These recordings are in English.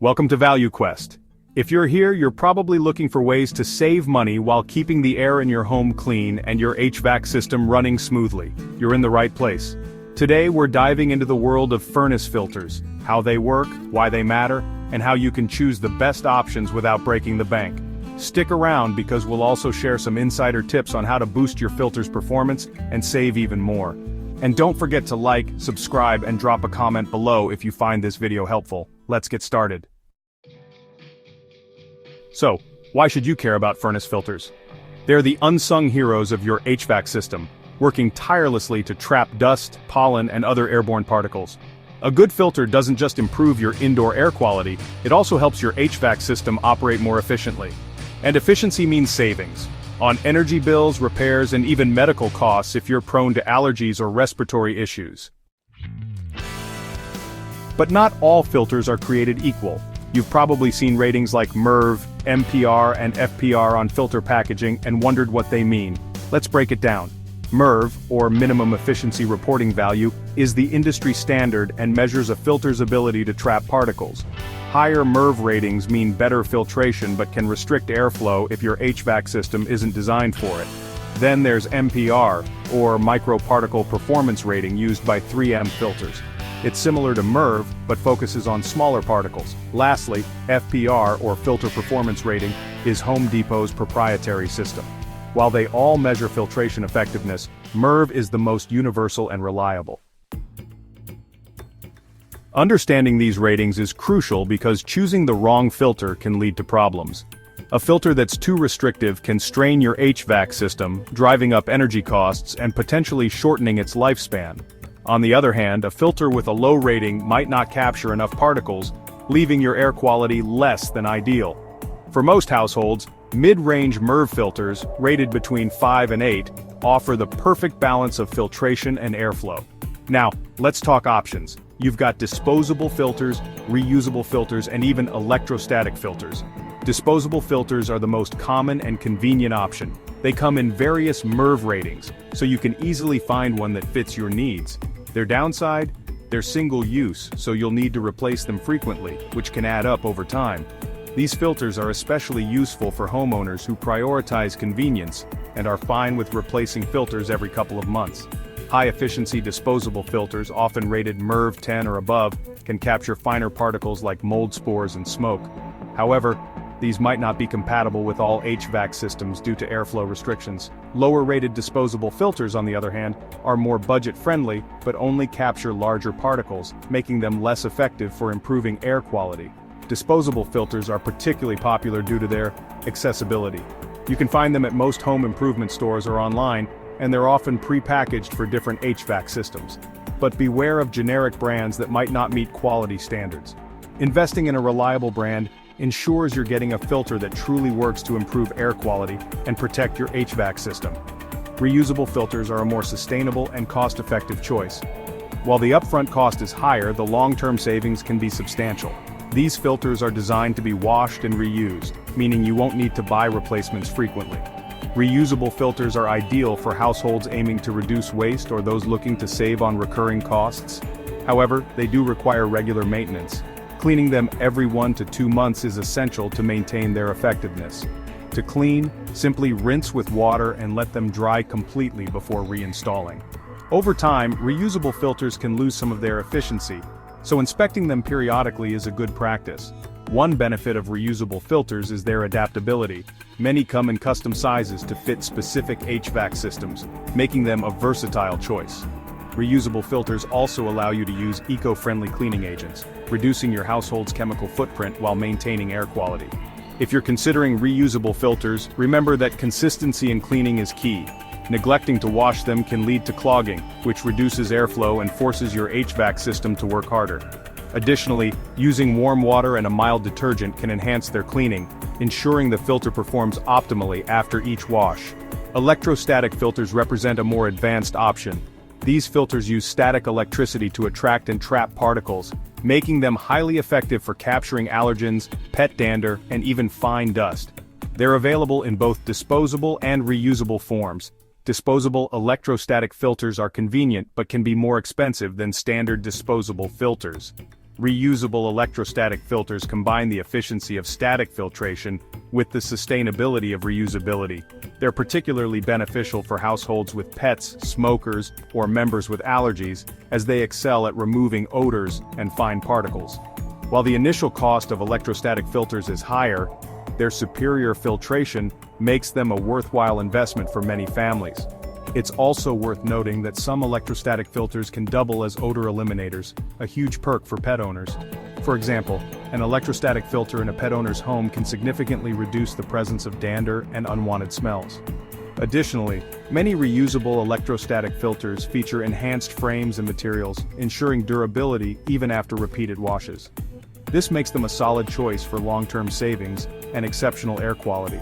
Welcome to ValueQuest. If you're here, you're probably looking for ways to save money while keeping the air in your home clean and your HVAC system running smoothly. You're in the right place. Today we're diving into the world of furnace filters, how they work, why they matter, and how you can choose the best options without breaking the bank. Stick around because we'll also share some insider tips on how to boost your filter's performance and save even more. And don't forget to like, subscribe, and drop a comment below if you find this video helpful. Let's get started. So, why should you care about furnace filters? They're the unsung heroes of your HVAC system, working tirelessly to trap dust, pollen, and other airborne particles. A good filter doesn't just improve your indoor air quality, it also helps your HVAC system operate more efficiently. And efficiency means savings on energy bills, repairs, and even medical costs if you're prone to allergies or respiratory issues. But not all filters are created equal. You've probably seen ratings like MERV, MPR, and FPR on filter packaging and wondered what they mean. Let's break it down. MERV, or Minimum Efficiency Reporting Value, is the industry standard and measures a filter's ability to trap particles. Higher MERV ratings mean better filtration but can restrict airflow if your HVAC system isn't designed for it. Then there's MPR, or Microparticle Performance Rating, used by 3M filters. It's similar to MERV, but focuses on smaller particles. Lastly, FPR, or Filter Performance Rating, is Home Depot's proprietary system. While they all measure filtration effectiveness, MERV is the most universal and reliable. Understanding these ratings is crucial because choosing the wrong filter can lead to problems. A filter that's too restrictive can strain your HVAC system, driving up energy costs and potentially shortening its lifespan. On the other hand, a filter with a low rating might not capture enough particles, leaving your air quality less than ideal. For most households, mid-range MERV filters, rated between 5 and 8, offer the perfect balance of filtration and airflow. Now, let's talk options. You've got disposable filters, reusable filters, and even electrostatic filters. Disposable filters are the most common and convenient option. They come in various MERV ratings, so you can easily find one that fits your needs. Their downside? They're single-use, so you'll need to replace them frequently, which can add up over time. These filters are especially useful for homeowners who prioritize convenience and are fine with replacing filters every couple of months. High-efficiency disposable filters, often rated MERV 10 or above, can capture finer particles like mold spores and smoke. However, these might not be compatible with all HVAC systems due to airflow restrictions. Lower-rated disposable filters, on the other hand, are more budget-friendly but only capture larger particles, making them less effective for improving air quality. Disposable filters are particularly popular due to their accessibility. You can find them at most home improvement stores or online, and they're often pre-packaged for different HVAC systems. But beware of generic brands that might not meet quality standards. Investing in a reliable brand ensures you're getting a filter that truly works to improve air quality and protect your HVAC system. Reusable filters are a more sustainable and cost-effective choice. While the upfront cost is higher, the long-term savings can be substantial. These filters are designed to be washed and reused, meaning you won't need to buy replacements frequently. Reusable filters are ideal for households aiming to reduce waste or those looking to save on recurring costs. However, they do require regular maintenance. Cleaning them every 1 to 2 months is essential to maintain their effectiveness. To clean, simply rinse with water and let them dry completely before reinstalling. Over time, reusable filters can lose some of their efficiency, so inspecting them periodically is a good practice. One benefit of reusable filters is their adaptability. Many come in custom sizes to fit specific HVAC systems, making them a versatile choice. Reusable filters also allow you to use eco-friendly cleaning agents, reducing your household's chemical footprint while maintaining air quality. If you're considering reusable filters, remember that consistency in cleaning is key. Neglecting to wash them can lead to clogging, which reduces airflow and forces your HVAC system to work harder. Additionally, using warm water and a mild detergent can enhance their cleaning, ensuring the filter performs optimally after each wash. Electrostatic filters represent a more advanced option. These filters use static electricity to attract and trap particles, making them highly effective for capturing allergens, pet dander, and even fine dust. They're available in both disposable and reusable forms. Disposable electrostatic filters are convenient but can be more expensive than standard disposable filters. Reusable electrostatic filters combine the efficiency of static filtration with the sustainability of reusability. They're particularly beneficial for households with pets, smokers, or members with allergies, as they excel at removing odors and fine particles. While the initial cost of electrostatic filters is higher, their superior filtration makes them a worthwhile investment for many families. It's also worth noting that some electrostatic filters can double as odor eliminators, a huge perk for pet owners. For example, an electrostatic filter in a pet owner's home can significantly reduce the presence of dander and unwanted smells. Additionally, many reusable electrostatic filters feature enhanced frames and materials, ensuring durability even after repeated washes. This makes them a solid choice for long-term savings and exceptional air quality.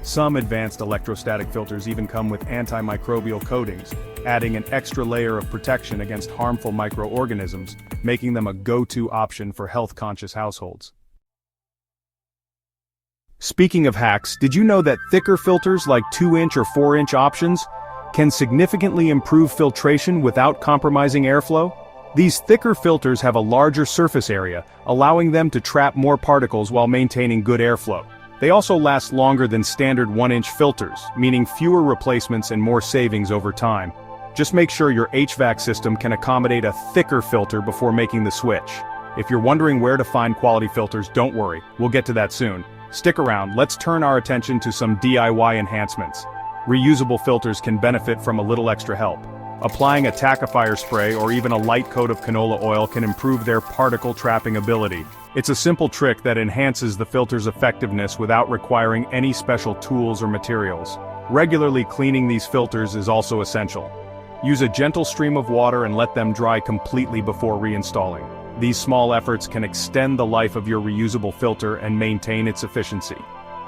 Some advanced electrostatic filters even come with antimicrobial coatings, adding an extra layer of protection against harmful microorganisms, making them a go-to option for health-conscious households. Speaking of hacks, did you know that thicker filters like 2-inch or 4-inch options can significantly improve filtration without compromising airflow? These thicker filters have a larger surface area, allowing them to trap more particles while maintaining good airflow. They also last longer than standard 1-inch filters, meaning fewer replacements and more savings over time. Just make sure your HVAC system can accommodate a thicker filter before making the switch. If you're wondering where to find quality filters, don't worry, we'll get to that soon. Stick around, let's turn our attention to some DIY enhancements. Reusable filters can benefit from a little extra help. Applying a tackifier spray or even a light coat of canola oil can improve their particle trapping ability. It's a simple trick that enhances the filter's effectiveness without requiring any special tools or materials. Regularly cleaning these filters is also essential. Use a gentle stream of water and let them dry completely before reinstalling. These small efforts can extend the life of your reusable filter and maintain its efficiency.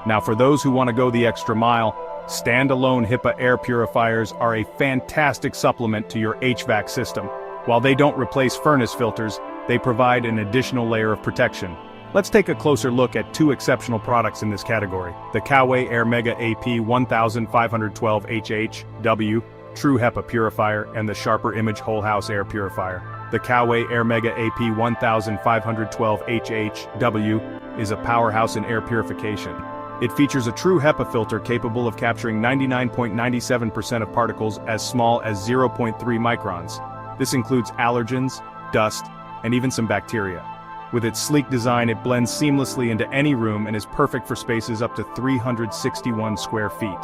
Now for those who want to go the extra mile, standalone HEPA air purifiers are a fantastic supplement to your HVAC system. While they don't replace furnace filters, they provide an additional layer of protection. Let's take a closer look at two exceptional products in this category: the Coway Air Mega AP 1512 HHW True HEPA Purifier and the Sharper Image Whole House Air Purifier. The Coway Air Mega AP 1512 HHW is a powerhouse in air purification. It features a true HEPA filter capable of capturing 99.97% of particles as small as 0.3 microns. This includes allergens, dust, and even some bacteria. With its sleek design, it blends seamlessly into any room and is perfect for spaces up to 361 square feet.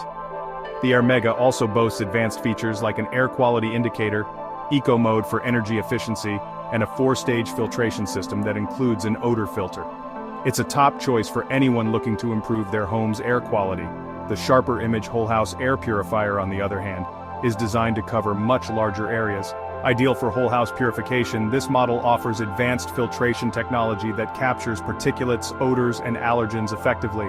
The Air Mega also boasts advanced features like an air quality indicator, eco mode for energy efficiency, and a 4-stage filtration system that includes an odor filter. It's a top choice for anyone looking to improve their home's air quality. The Sharper Image Whole House Air Purifier, on the other hand, is designed to cover much larger areas. Ideal for whole house purification, this model offers advanced filtration technology that captures particulates, odors, and allergens effectively.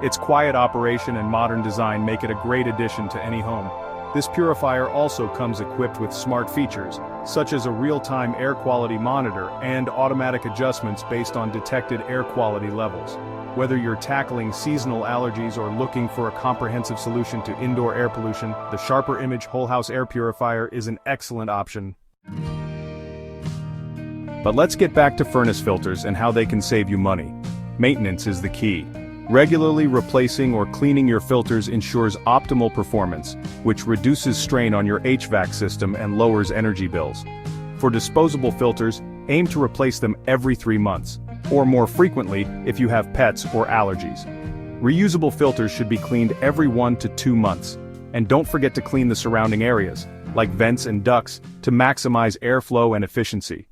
Its quiet operation and modern design make it a great addition to any home. This purifier also comes equipped with smart features, such as a real-time air quality monitor and automatic adjustments based on detected air quality levels. Whether you're tackling seasonal allergies or looking for a comprehensive solution to indoor air pollution, the Sharper Image Whole House Air Purifier is an excellent option. But let's get back to furnace filters and how they can save you money. Maintenance is the key. Regularly replacing or cleaning your filters ensures optimal performance, which reduces strain on your HVAC system and lowers energy bills. For disposable filters, aim to replace them every 3 months, or more frequently if you have pets or allergies. Reusable filters should be cleaned every 1 to 2 months, and don't forget to clean the surrounding areas, like vents and ducts, to maximize airflow and efficiency.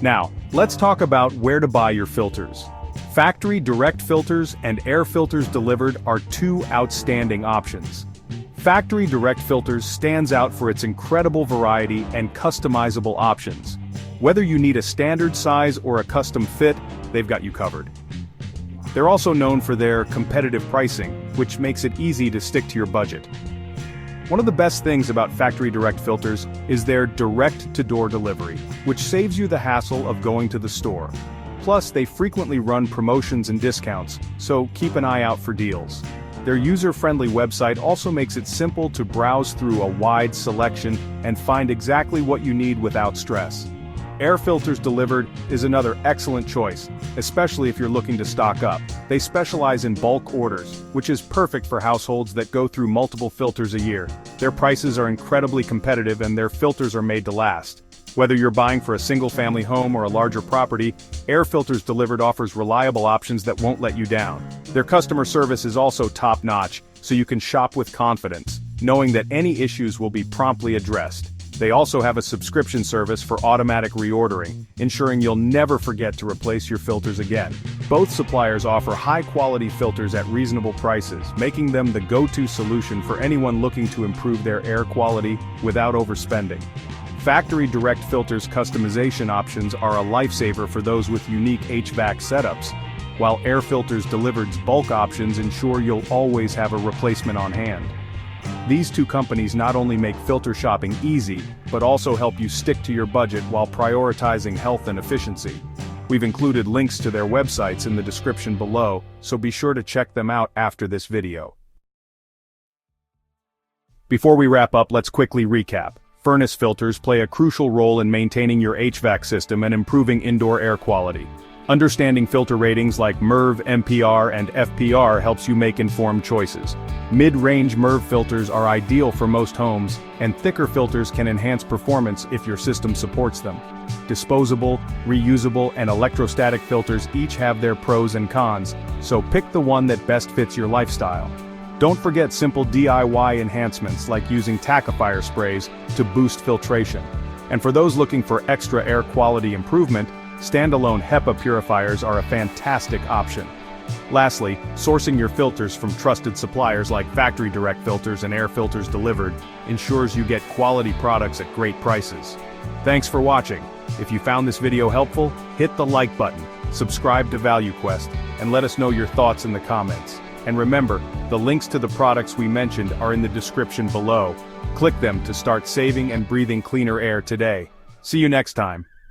Now, let's talk about where to buy your filters. Factory direct filters and air filters delivered are two outstanding options. Factory direct filters stands out for its incredible variety and customizable options. Whether you need a standard size or a custom fit, they've got you covered. They're also known for their competitive pricing, which makes it easy to stick to your budget. One of the best things about factory direct filters is their direct-to-door delivery, which saves you the hassle of going to the store. Plus, they frequently run promotions and discounts, so keep an eye out for deals. Their user-friendly website also makes it simple to browse through a wide selection and find exactly what you need without stress. Air Filters Delivered is another excellent choice, especially if you're looking to stock up. They specialize in bulk orders, which is perfect for households that go through multiple filters a year. Their prices are incredibly competitive and their filters are made to last. Whether you're buying for a single-family home or a larger property, Air Filters Delivered offers reliable options that won't let you down. Their customer service is also top-notch, so you can shop with confidence, knowing that any issues will be promptly addressed. They also have a subscription service for automatic reordering, ensuring you'll never forget to replace your filters again. Both suppliers offer high-quality filters at reasonable prices, making them the go-to solution for anyone looking to improve their air quality without overspending. Factory Direct Filters customization options are a lifesaver for those with unique HVAC setups, while Air Filters Delivered's bulk options ensure you'll always have a replacement on hand. These two companies not only make filter shopping easy, but also help you stick to your budget while prioritizing health and efficiency. We've included links to their websites in the description below, so be sure to check them out after this video. Before we wrap up, let's quickly recap. Furnace filters play a crucial role in maintaining your HVAC system and improving indoor air quality. Understanding filter ratings like MERV, MPR, and FPR helps you make informed choices. Mid-range MERV filters are ideal for most homes, and thicker filters can enhance performance if your system supports them. Disposable, reusable, and electrostatic filters each have their pros and cons, so pick the one that best fits your lifestyle. Don't forget simple DIY enhancements like using tackifier sprays to boost filtration. And for those looking for extra air quality improvement, standalone HEPA purifiers are a fantastic option. Lastly, sourcing your filters from trusted suppliers like Factory Direct Filters and Air Filters Delivered ensures you get quality products at great prices. Thanks for watching. If you found this video helpful, hit the like button, subscribe to ValueQuest, and let us know your thoughts in the comments. And remember, the links to the products we mentioned are in the description below. Click them to start saving and breathing cleaner air today. See you next time.